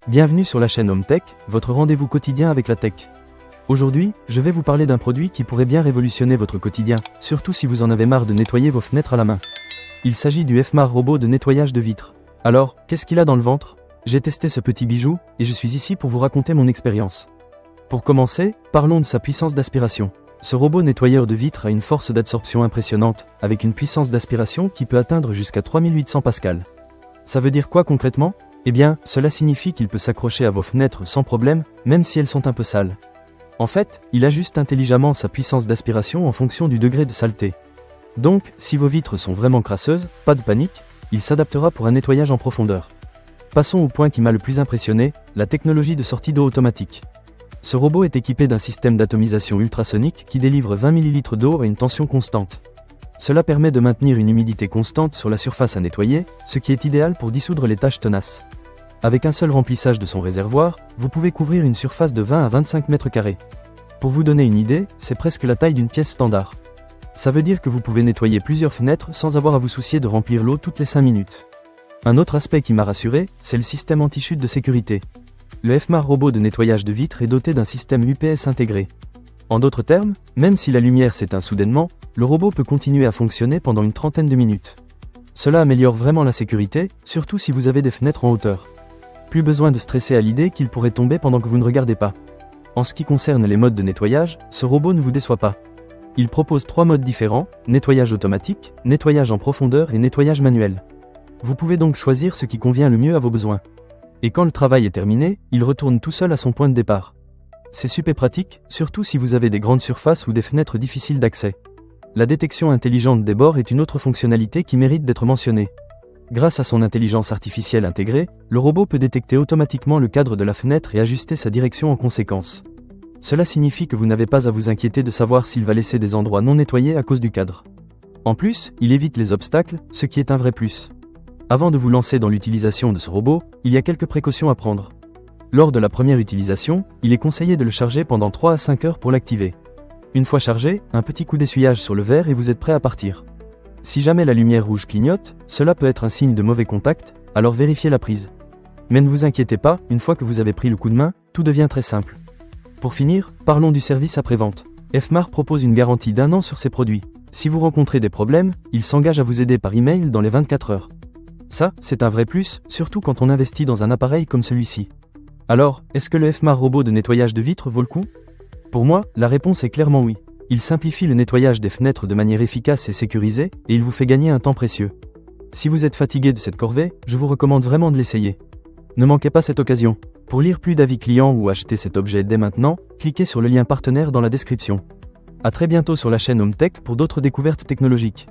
Bienvenue sur la chaîne Home Tech, votre rendez-vous quotidien avec la tech. Aujourd'hui, je vais vous parler d'un produit qui pourrait bien révolutionner votre quotidien, surtout si vous en avez marre de nettoyer vos fenêtres à la main. Il s'agit du FMAR robot de nettoyage de vitres. Alors, qu'est-ce qu'il a dans le ventre? J'ai testé ce petit bijou, et je suis ici pour vous raconter mon expérience. Pour commencer, parlons de sa puissance d'aspiration. Ce robot nettoyeur de vitres a une force d'absorption impressionnante, avec une puissance d'aspiration qui peut atteindre jusqu'à 3800 pascal. Ça veut dire quoi concrètement? Eh bien, cela signifie qu'il peut s'accrocher à vos fenêtres sans problème, même si elles sont un peu sales. En fait, il ajuste intelligemment sa puissance d'aspiration en fonction du degré de saleté. Donc, si vos vitres sont vraiment crasseuses, pas de panique, il s'adaptera pour un nettoyage en profondeur. Passons au point qui m'a le plus impressionné, la technologie de sortie d'eau automatique. Ce robot est équipé d'un système d'atomisation ultrasonique qui délivre 20 ml d'eau à une tension constante. Cela permet de maintenir une humidité constante sur la surface à nettoyer, ce qui est idéal pour dissoudre les taches tenaces. Avec un seul remplissage de son réservoir, vous pouvez couvrir une surface de 20 à 25 mètres carrés. Pour vous donner une idée, c'est presque la taille d'une pièce standard. Ça veut dire que vous pouvez nettoyer plusieurs fenêtres sans avoir à vous soucier de remplir l'eau toutes les 5 minutes. Un autre aspect qui m'a rassuré, c'est le système anti-chute de sécurité. Le FMAR robot de nettoyage de vitres est doté d'un système UPS intégré. En d'autres termes, même si la lumière s'éteint soudainement, le robot peut continuer à fonctionner pendant une trentaine de minutes. Cela améliore vraiment la sécurité, surtout si vous avez des fenêtres en hauteur. Plus besoin de stresser à l'idée qu'il pourrait tomber pendant que vous ne regardez pas. En ce qui concerne les modes de nettoyage, ce robot ne vous déçoit pas. Il propose 3 modes différents, nettoyage automatique, nettoyage en profondeur et nettoyage manuel. Vous pouvez donc choisir ce qui convient le mieux à vos besoins. Et quand le travail est terminé, il retourne tout seul à son point de départ. C'est super pratique, surtout si vous avez des grandes surfaces ou des fenêtres difficiles d'accès. La détection intelligente des bords est une autre fonctionnalité qui mérite d'être mentionnée. Grâce à son intelligence artificielle intégrée, le robot peut détecter automatiquement le cadre de la fenêtre et ajuster sa direction en conséquence. Cela signifie que vous n'avez pas à vous inquiéter de savoir s'il va laisser des endroits non nettoyés à cause du cadre. En plus, il évite les obstacles, ce qui est un vrai plus. Avant de vous lancer dans l'utilisation de ce robot, il y a quelques précautions à prendre. Lors de la première utilisation, il est conseillé de le charger pendant 3 à 5 heures pour l'activer. Une fois chargé, un petit coup d'essuyage sur le verre et vous êtes prêt à partir. Si jamais la lumière rouge clignote, cela peut être un signe de mauvais contact, alors vérifiez la prise. Mais ne vous inquiétez pas, une fois que vous avez pris le coup de main, tout devient très simple. Pour finir, parlons du service après-vente. FMAR propose une garantie d'1 an sur ses produits. Si vous rencontrez des problèmes, il s'engage à vous aider par email dans les 24 heures. Ça, c'est un vrai plus, surtout quand on investit dans un appareil comme celui-ci. Alors, est-ce que le FMAR robot de nettoyage de vitres vaut le coup? Pour moi, la réponse est clairement oui. Il simplifie le nettoyage des fenêtres de manière efficace et sécurisée, et il vous fait gagner un temps précieux. Si vous êtes fatigué de cette corvée, je vous recommande vraiment de l'essayer. Ne manquez pas cette occasion. Pour lire plus d'avis clients ou acheter cet objet dès maintenant, cliquez sur le lien partenaire dans la description. À très bientôt sur la chaîne Home Tech pour d'autres découvertes technologiques.